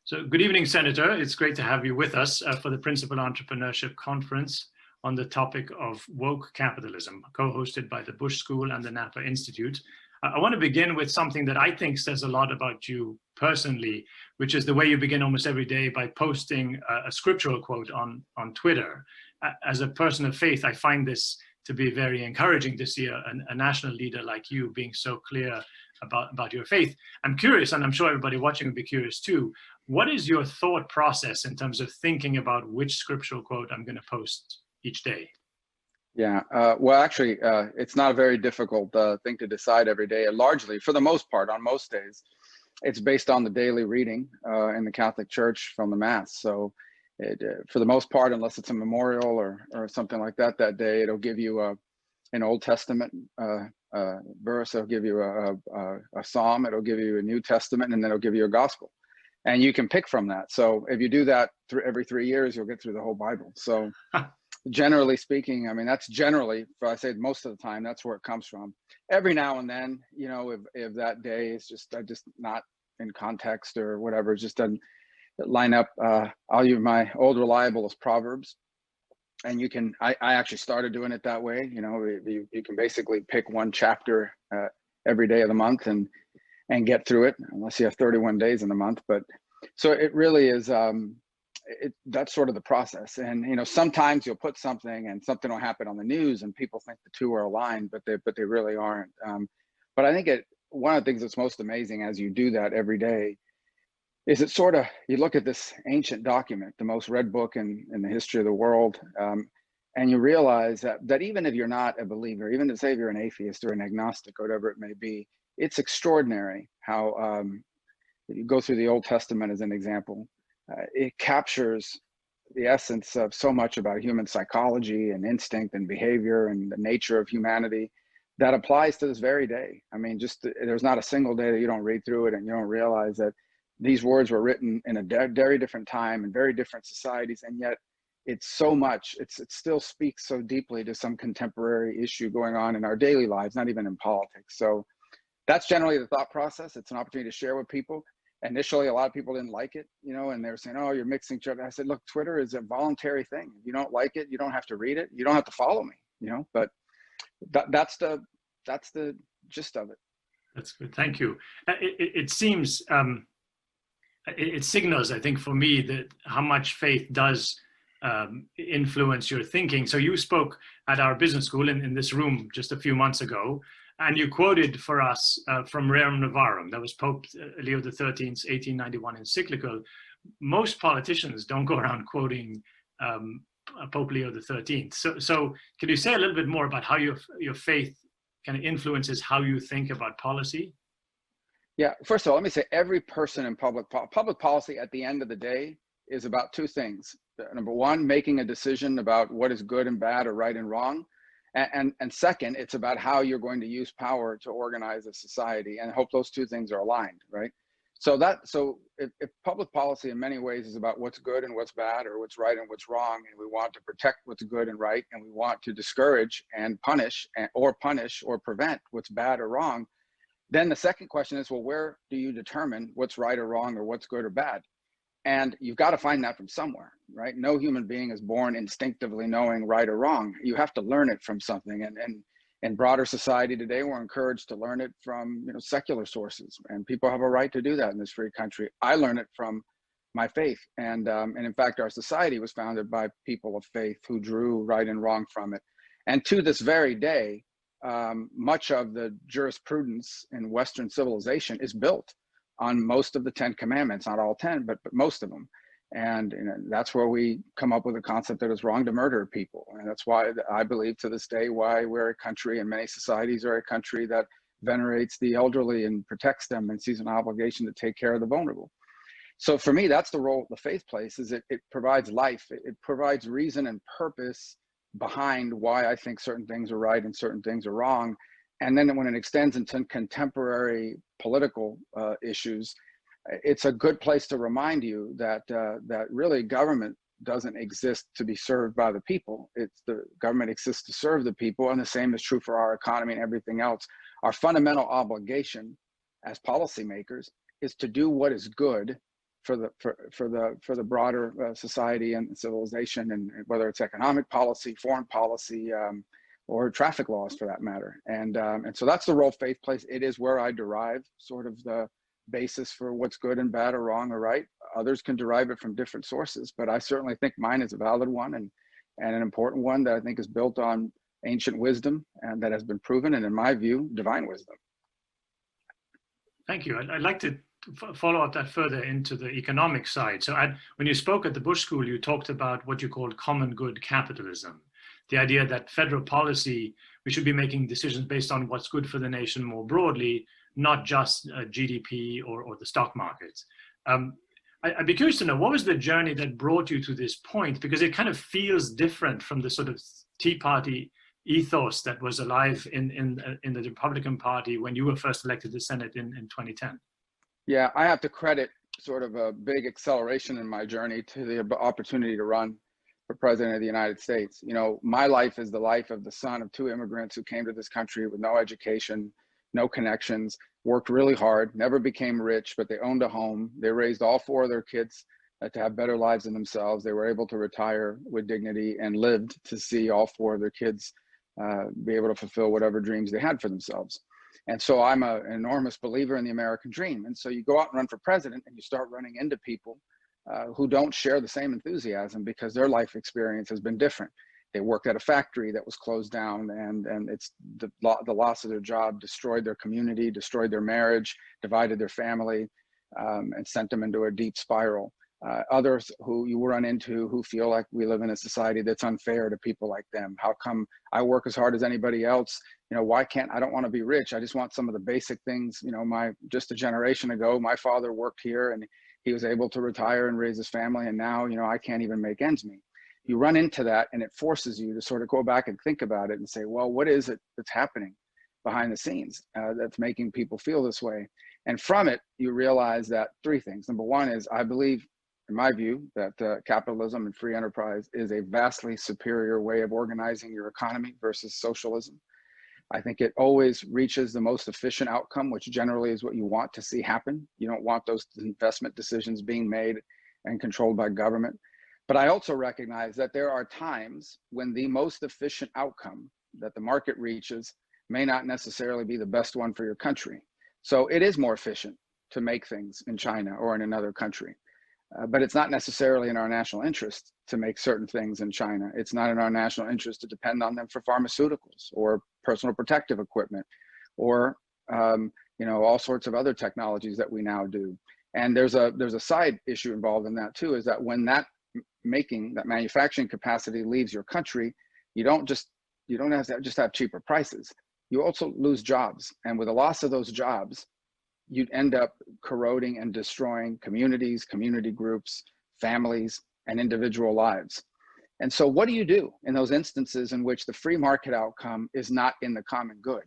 So good evening, Senator. It's great to have you with us for the Principal Entrepreneurship Conference on the topic of woke capitalism, co-hosted by the Bush School and the Napa Institute. I want to begin with something that I think says a lot about you personally, which is the way you begin almost every day by posting a scriptural quote on Twitter. As a person of faith, I find this to be very encouraging to see a national leader like you being so clear about your faith. I'm curious, and I'm sure everybody watching will be curious too, what is your thought process in terms of thinking about which scriptural quote I'm going to post each day? Yeah, well, actually, it's not a very difficult thing to decide every day. Largely, for the most part, on most days, it's based on the daily reading in the Catholic Church from the Mass. So for the most part, unless it's a memorial or something like that day, it'll give you an Old Testament verse, it'll give you a psalm, it'll give you a New Testament, and then it'll give you a gospel. And you can pick from that. So if you do that every 3 years, you'll get through the whole Bible. So generally speaking, I mean, that's generally, I say most of the time, that's where it comes from. Every now and then, you know, if that day is just not in context or whatever, it just doesn't line up. I'll use my old reliable as Proverbs. And you can, I actually started doing it that way. You know, you can basically pick one chapter every day of the month and get through it, unless you have 31 days in the month. But so it really is, that's sort of the process. And, you know, sometimes you'll put something and something will happen on the news and people think the two are aligned, but they really aren't. But I think one of the things that's most amazing as you do that every day is it sort of, you look at this ancient document, the most read book in the history of the world, and you realize that even if you're not a believer, even to say if you're an atheist or an agnostic or whatever it may be, it's extraordinary how you go through the Old Testament as an example. It captures the essence of so much about human psychology and instinct and behavior and the nature of humanity that applies to this very day. I mean, there's not a single day that you don't read through it and you don't realize that these words were written in a very different time and very different societies, and yet it's so much, it still speaks so deeply to some contemporary issue going on in our daily lives, not even in politics. So that's generally the thought process. It's an opportunity to share with people. Initially, a lot of people didn't like it, you know, and they were saying, oh, you're mixing Twitter. I said, look, Twitter is a voluntary thing. If you don't like it, you don't have to read it. You don't have to follow me, you know, but that's the gist of it. That's good. Thank you. It seems, it signals, I think, for me, that how much faith does influence your thinking. So you spoke at our business school in this room just a few months ago, and you quoted for us from Rerum Novarum. That was Pope Leo XIII's 1891 encyclical. Most politicians don't go around quoting Pope Leo XIII. So can you say a little bit more about how your faith kind of influences how you think about policy? Yeah, first of all, let me say every person in public policy at the end of the day is about two things. Number one, making a decision about what is good and bad or right and wrong. And second, it's about how you're going to use power to organize a society, and hope those two things are aligned, right? So if public policy in many ways is about what's good and what's bad, or what's right and what's wrong, and we want to protect what's good and right, and we want to discourage and punish or prevent what's bad or wrong, then the second question is, well, where do you determine what's right or wrong or what's good or bad? And you've got to find that from somewhere, right? No human being is born instinctively knowing right or wrong. You have to learn it from something. And in broader society today, we're encouraged to learn it from, you know, secular sources, and people have a right to do that in this free country. I learn it from my faith, and in fact, our society was founded by people of faith who drew right and wrong from it. And to this very day, much of the jurisprudence in Western civilization is built on most of the 10 commandments, not all 10, but most of them. And you know, that's where we come up with a concept that it's wrong to murder people. And that's why I believe to this day why we're a country, and many societies are a country that venerates the elderly and protects them and sees an obligation to take care of the vulnerable. So for me, that's the role the faith plays, is it provides life. It provides reason and purpose behind why I think certain things are right and certain things are wrong. And then when it extends into contemporary political issues, it's a good place to remind you that really government doesn't exist to be served by the people. It's the government exists to serve the people, and the same is true for our economy and everything else. Our fundamental obligation as policymakers is to do what is good for the broader society and civilization, and whether it's economic policy, foreign policy, or traffic laws for that matter. And so that's the role faith plays. It is where I derive sort of the basis for what's good and bad or wrong or right. Others can derive it from different sources, but I certainly think mine is a valid one, and an important one that I think is built on ancient wisdom and that has been proven, and in my view, divine wisdom. Thank you. I'd like to follow up that further into the economic side. So when you spoke at the Bush School, you talked about what you called common good capitalism, the idea that federal policy, we should be making decisions based on what's good for the nation more broadly, not just GDP or the stock markets. I'd be curious to know, what was the journey that brought you to this point? Because it kind of feels different from the sort of Tea Party ethos that was alive in the Republican Party when you were first elected to the Senate in 2010. Yeah, I have to credit sort of a big acceleration in my journey to the opportunity to run for president of the United States. You know, my life is the life of the son of two immigrants who came to this country with no education, no connections, worked really hard, never became rich, but they owned a home. They raised all four of their kids to have better lives than themselves. They were able to retire with dignity and lived to see all four of their kids be able to fulfill whatever dreams they had for themselves. And so I'm an enormous believer in the American dream. And so you go out and run for president and you start running into people who don't share the same enthusiasm because their life experience has been different. They worked at a factory that was closed down, and it's the loss of their job destroyed their community, destroyed their marriage, divided their family, and sent them into a deep spiral. Others who you run into who feel like we live in a society that's unfair to people like them. How come I work as hard as anybody else? You know, why can't I don't want to be rich? I just want some of the basic things. You know, just a generation ago, my father worked here and he was able to retire and raise his family. And now, you know, I can't even make ends meet. You run into that and it forces you to sort of go back and think about it and say, well, what is it that's happening behind the scenes that's making people feel this way? And from it, you realize that three things. Number one is, I believe, in my view, that capitalism and free enterprise is a vastly superior way of organizing your economy versus socialism. I think it always reaches the most efficient outcome, which generally is what you want to see happen. You don't want those investment decisions being made and controlled by government. But I also recognize that there are times when the most efficient outcome that the market reaches may not necessarily be the best one for your country. So it is more efficient to make things in China or in another country. But it's not necessarily in our national interest to make certain things in China. It's not in our national interest to depend on them for pharmaceuticals or personal protective equipment or you know, all sorts of other technologies that we now do. And there's a side issue involved in that too, is that when that manufacturing capacity leaves your country, you don't just have cheaper prices. You also lose jobs, and with the loss of those jobs, you'd end up corroding and destroying communities, community groups, families, and individual lives. And so what do you do in those instances in which the free market outcome is not in the common good?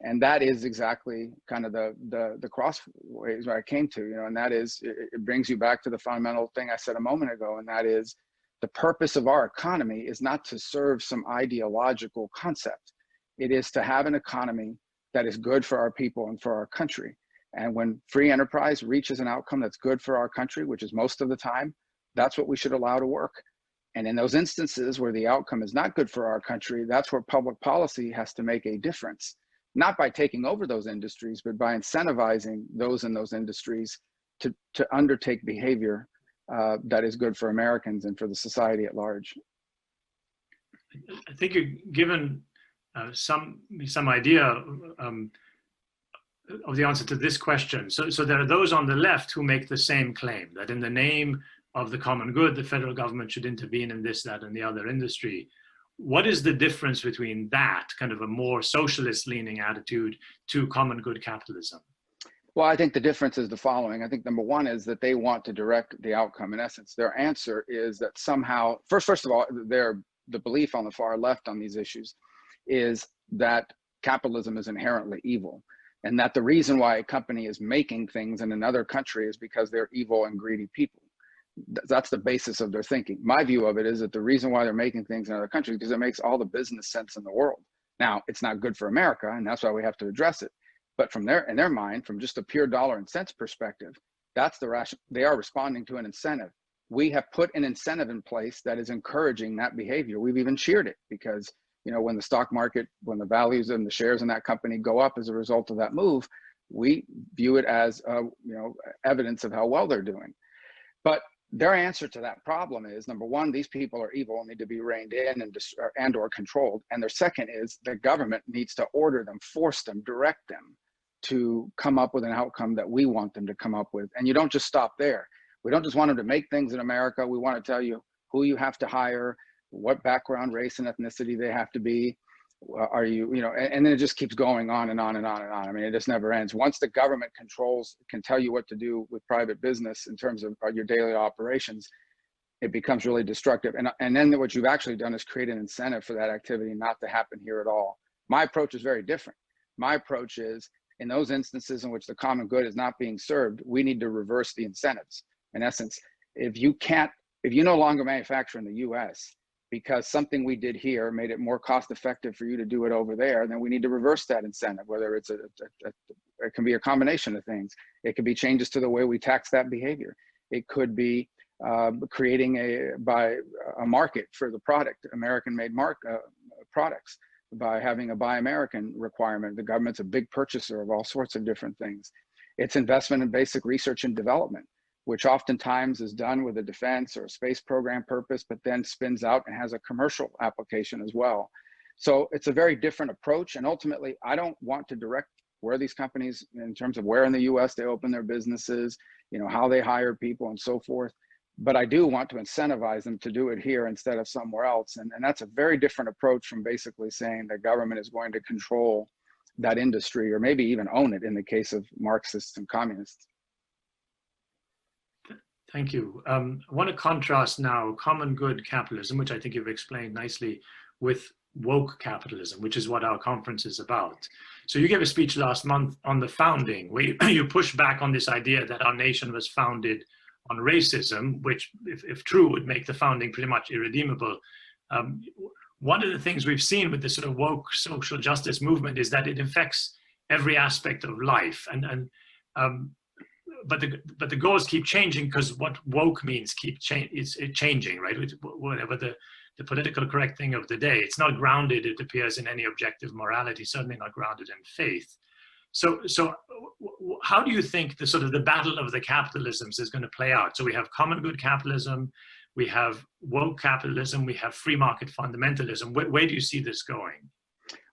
And that is exactly kind of the crossways where I came to, you know, and that is, it brings you back to the fundamental thing I said a moment ago, and that is the purpose of our economy is not to serve some ideological concept. It is to have an economy that is good for our people and for our country. And when free enterprise reaches an outcome that's good for our country, which is most of the time, that's what we should allow to work. And in those instances where the outcome is not good for our country, that's where public policy has to make a difference, not by taking over those industries, but by incentivizing those in those industries to undertake behavior that is good for Americans and for the society at large. I think you're given some idea of the answer to this question. So there are those on the left who make the same claim, that in the name of the common good, the federal government should intervene in this, that, and the other industry. What is the difference between that kind of a more socialist leaning attitude to common good capitalism? Well, I think the difference is the following. I think number one is that they want to direct the outcome. In essence, their answer is that somehow, first of all, the belief on the far left on these issues is that capitalism is inherently evil, and that the reason why a company is making things in another country is because they're evil and greedy people. That's the basis of their thinking. My view of it is that the reason why they're making things in other countries is because it makes all the business sense in the world. Now, it's not good for America, and that's why we have to address it. But in their mind, from just a pure dollar and cents perspective, That's the ration. They are responding to an incentive. We have put an incentive in place that is encouraging that behavior. We've even cheered it because, you know, when the stock market, when the values and the shares in that company go up as a result of that move, we view it as, you know, evidence of how well they're doing. But their answer to that problem is, number one, these people are evil and need to be reined in and or controlled. And their second is the government needs to order them, force them, direct them to come up with an outcome that we want them to come up with. And you don't just stop there. We don't just want them to make things in America. We want to tell you who you have to hire, what background, race, and ethnicity they have to be. Are you, you know, and then it just keeps going on and on and on and on. I mean, it just never ends. Once the government can tell you what to do with private business in terms of your daily operations, it becomes really destructive. And then what you've actually done is create an incentive for that activity not to happen here at all. My approach is very different. My approach is, in those instances in which the common good is not being served, we need to reverse the incentives. In essence, if you no longer manufacture in the US because something we did here made it more cost effective for you to do it over there, then we need to reverse that incentive, whether it's it can be a combination of things. It could be changes to the way we tax that behavior. It could be creating a market for the product, American-made products, by having a Buy American requirement. The government's a big purchaser of all sorts of different things. It's investment in basic research and development, which oftentimes is done with a defense or a space program purpose, but then spins out and has a commercial application as well. So it's a very different approach. And ultimately, I don't want to direct where these companies, in terms of where in the US they open their businesses, you know, how they hire people and so forth. But I do want to incentivize them to do it here instead of somewhere else. And that's a very different approach from basically saying the government is going to control that industry or maybe even own it in the case of Marxists and communists. Thank you. I want to contrast now common good capitalism, which I think you've explained nicely, with woke capitalism, which is what our conference is about. So you gave a speech last month on the founding, where you push back on this idea that our nation was founded on racism, which, if true, would make the founding pretty much irredeemable. One of the things we've seen with the sort of woke social justice movement is that it affects every aspect of life, but the goals keep changing because what woke means it's changing, right? Whatever the political correct thing of the day, it's not grounded, it appears, in any objective morality, certainly not grounded in faith. So how do you think the sort of the battle of the capitalisms is going to play out? So we have common good capitalism, we have woke capitalism, we have free market fundamentalism. Where do you see this going?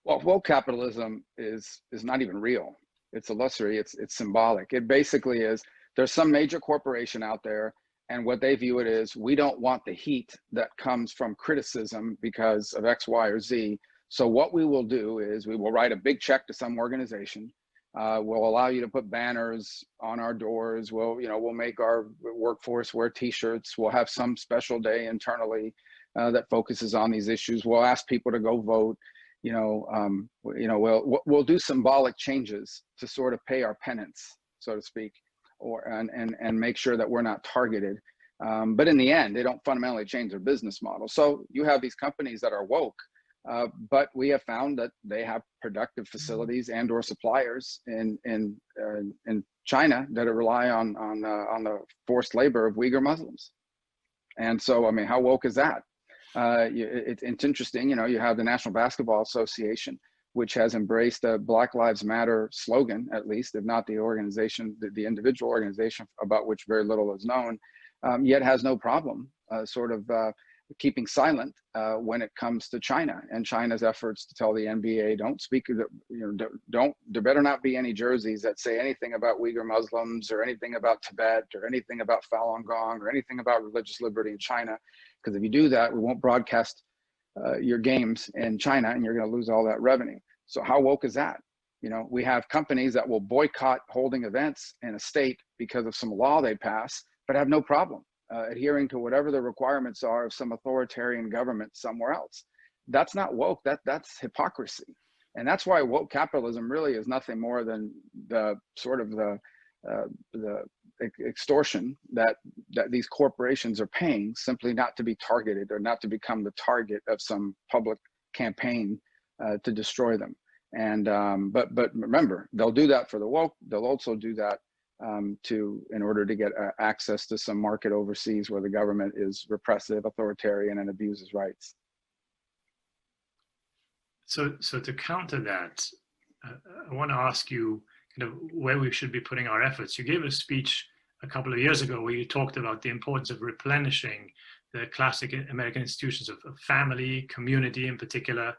Well, woke capitalism is not even real. It's illusory, it's symbolic. It basically is, there's some major corporation out there, and what they view it is, we don't want the heat that comes from criticism because of X, Y, or Z. So what we will do is we will write a big check to some organization. We'll allow you to put banners on our doors. We'll make our workforce wear T-shirts. We'll have some special day internally that focuses on these issues. We'll ask people to go vote. We'll do symbolic changes to sort of pay our penance, so to speak, and make sure that we're not targeted. But in the end, they don't fundamentally change their business model. So you have these companies that are woke, but we have found that they have productive facilities and or suppliers in China that rely on the forced labor of Uyghur Muslims. And so, I mean, how woke is that? It's interesting, you have the National Basketball Association, which has embraced the Black Lives Matter slogan, at least, if not the organization, the individual organization about which very little is known, yet has no problem keeping silent when it comes to China and China's efforts to tell the NBA, don't speak, there better not be any jerseys that say anything about Uyghur Muslims or anything about Tibet or anything about Falun Gong or anything about religious liberty in China. Because if you do that, we won't broadcast your games in China and you're going to lose all that revenue. So how woke is that? We have companies that will boycott holding events in a state because of some law they pass, but have no problem adhering to whatever the requirements are of some authoritarian government somewhere else. That's not woke, that's hypocrisy. And that's why woke capitalism really is nothing more than the extortion that these corporations are paying simply not to be targeted or not to become the target of some public campaign to destroy them. And but remember, they'll do that for the woke. They'll also do that in order to get access to some market overseas where the government is repressive, authoritarian, and abuses rights. So to counter that, I want to ask you kind of where we should be putting our efforts. You gave a speech a couple of years ago where you talked about the importance of replenishing the classic American institutions of family, community in particular.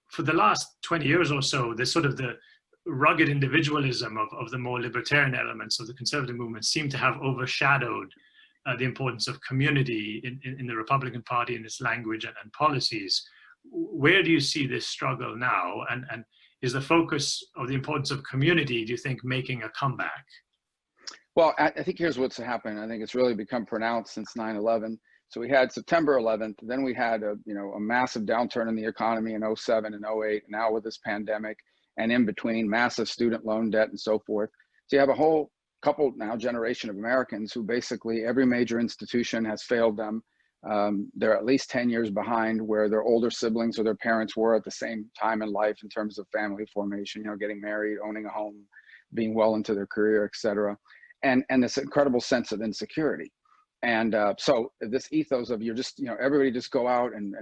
For the last 20 years or so, there's sort of the rugged individualism of the more libertarian elements of the conservative movement seem to have overshadowed the importance of community in the Republican Party and its language and policies. Where do you see this struggle now? And is the focus of the importance of community, do you think, making a comeback? Well, I think here's what's happened. I think it's really become pronounced since 9/11. So we had September 11th, then we had a massive downturn in the economy in 07 and 08, now with this pandemic, and in between massive student loan debt and so forth. So you have a whole generation of Americans who basically every major institution has failed them. They're at least 10 years behind where their older siblings or their parents were at the same time in life in terms of family formation, getting married, owning a home, being well into their career, et cetera. And this incredible sense of insecurity. And so this ethos of everybody just go out and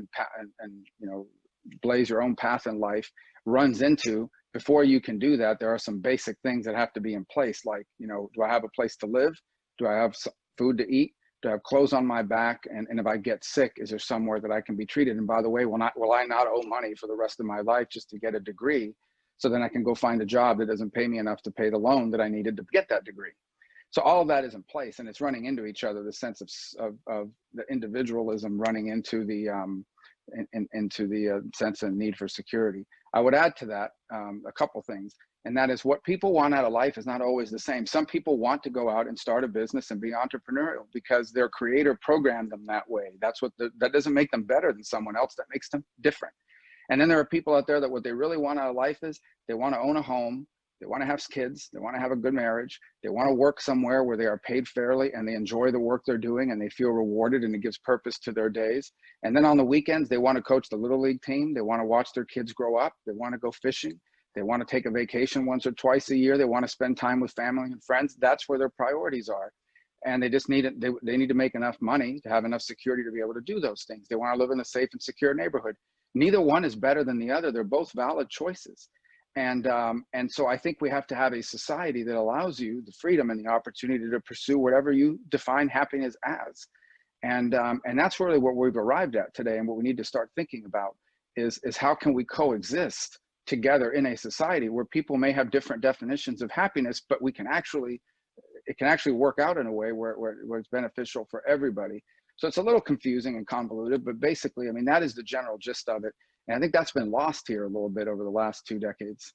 blaze your own path in life runs into, before you can do that, there are some basic things that have to be in place. Like, do I have a place to live? Do I have food to eat? Do I have clothes on my back? And if I get sick, is there somewhere that I can be treated? And by the way, will I not owe money for the rest of my life just to get a degree? So then I can go find a job that doesn't pay me enough to pay the loan that I needed to get that degree. So all of that is in place, and it's running into each other. The sense of the individualism running into the sense and need for security. I would add to that a couple things, and that is what people want out of life is not always the same. Some people want to go out and start a business and be entrepreneurial because their creator programmed them that way. That doesn't make them better than someone else. That makes them different. And then there are people out there that what they really want out of life is they want to own a home. They want to have kids, they want to have a good marriage, they want to work somewhere where they are paid fairly and they enjoy the work they're doing and they feel rewarded and it gives purpose to their days. And then on the weekends, they want to coach the Little League team, they want to watch their kids grow up, they want to go fishing, they want to take a vacation once or twice a year, they want to spend time with family and friends. That's where their priorities are. And they just need they need to make enough money to have enough security to be able to do those things. They want to live in a safe and secure neighborhood. Neither one is better than the other. They're both valid choices. And so I think we have to have a society that allows you the freedom and the opportunity to pursue whatever you define happiness as. And that's really what we've arrived at today. And what we need to start thinking about is how can we coexist together in a society where people may have different definitions of happiness, but it can actually work out in a way where it's beneficial for everybody. So it's a little confusing and convoluted, but basically, I mean, that is the general gist of it. And I think that's been lost here a little bit over the last 2 decades.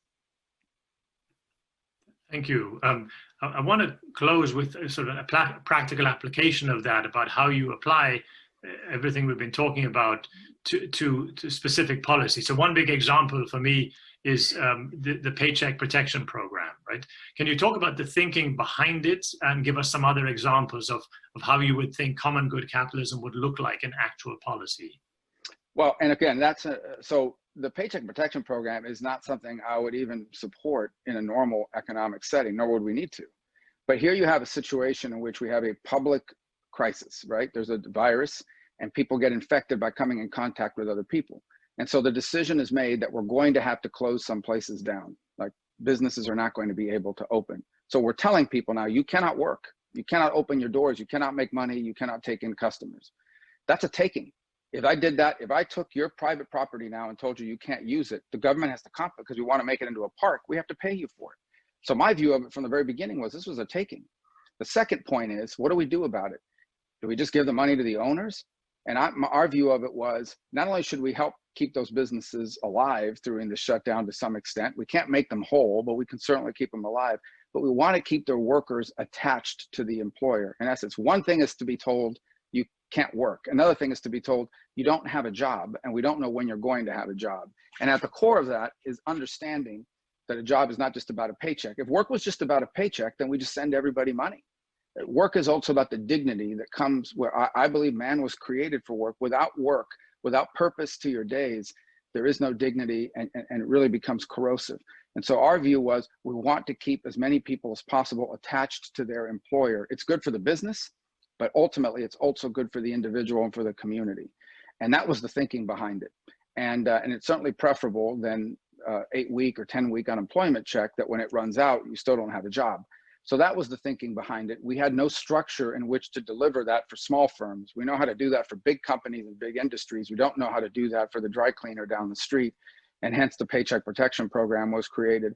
Thank you. I want to close with sort of a practical application of that, about how you apply everything we've been talking about to specific policy. So one big example for me is the Paycheck Protection Program, right? Can you talk about the thinking behind it and give us some other examples of how you would think common good capitalism would look like in actual policy? Well, and again, so the Paycheck Protection Program is not something I would even support in a normal economic setting, nor would we need to. But here you have a situation in which we have a public crisis, right? There's a virus and people get infected by coming in contact with other people. And so the decision is made that we're going to have to close some places down, like businesses are not going to be able to open. So we're telling people now, you cannot work, you cannot open your doors, you cannot make money, you cannot take in customers. That's a taking. If I did that, if I took your private property now and told you you can't use it, the government has to compensate because we want to make it into a park, we have to pay you for it. So my view of it from the very beginning was this was a taking. The second point is, what do we do about it? Do we just give the money to the owners? And our view of it was, not only should we help keep those businesses alive during the shutdown to some extent, we can't make them whole, but we can certainly keep them alive, but we want to keep their workers attached to the employer. In essence, one thing is to be told you can't work. Another thing is to be told you don't have a job and we don't know when you're going to have a job. And at the core of that is understanding that a job is not just about a paycheck. If work was just about a paycheck, then we just send everybody money. Work is also about the dignity that comes where I believe man was created for work. Without purpose to your days, there is no dignity and it really becomes corrosive. And so our view was we want to keep as many people as possible attached to their employer. It's good for the business, but ultimately it's also good for the individual and for the community. And that was the thinking behind it. And it's certainly preferable than 8-week or 10-week unemployment check that when it runs out, you still don't have a job. So that was the thinking behind it. We had no structure in which to deliver that for small firms. We know how to do that for big companies and big industries. We don't know how to do that for the dry cleaner down the street. And hence the Paycheck Protection Program was created.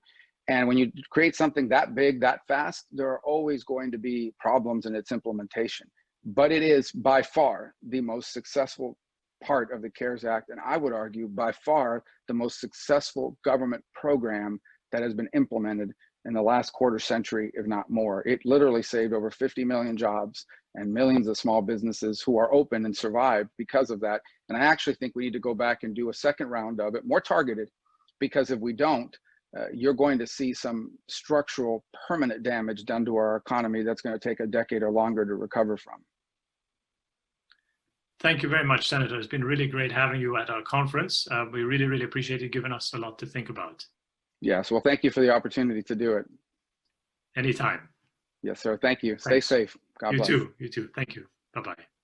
And when you create something that big, that fast, there are always going to be problems in its implementation. But it is by far the most successful part of the CARES Act, and I would argue by far the most successful government program that has been implemented in the last quarter century, if not more. It literally saved over 50 million jobs and millions of small businesses who are open and survived because of that. And I actually think we need to go back and do a second round of it, more targeted, because if we don't, you're going to see some structural permanent damage done to our economy that's going to take a decade or longer to recover from. Thank you very much, Senator. It's been really great having you at our conference. We really, really appreciate you giving us a lot to think about. Yes, well, thank you for the opportunity to do it. Anytime. Yes, sir. Thank you. Thanks. Stay safe. God bless. You too. You too. Thank you. Bye-bye.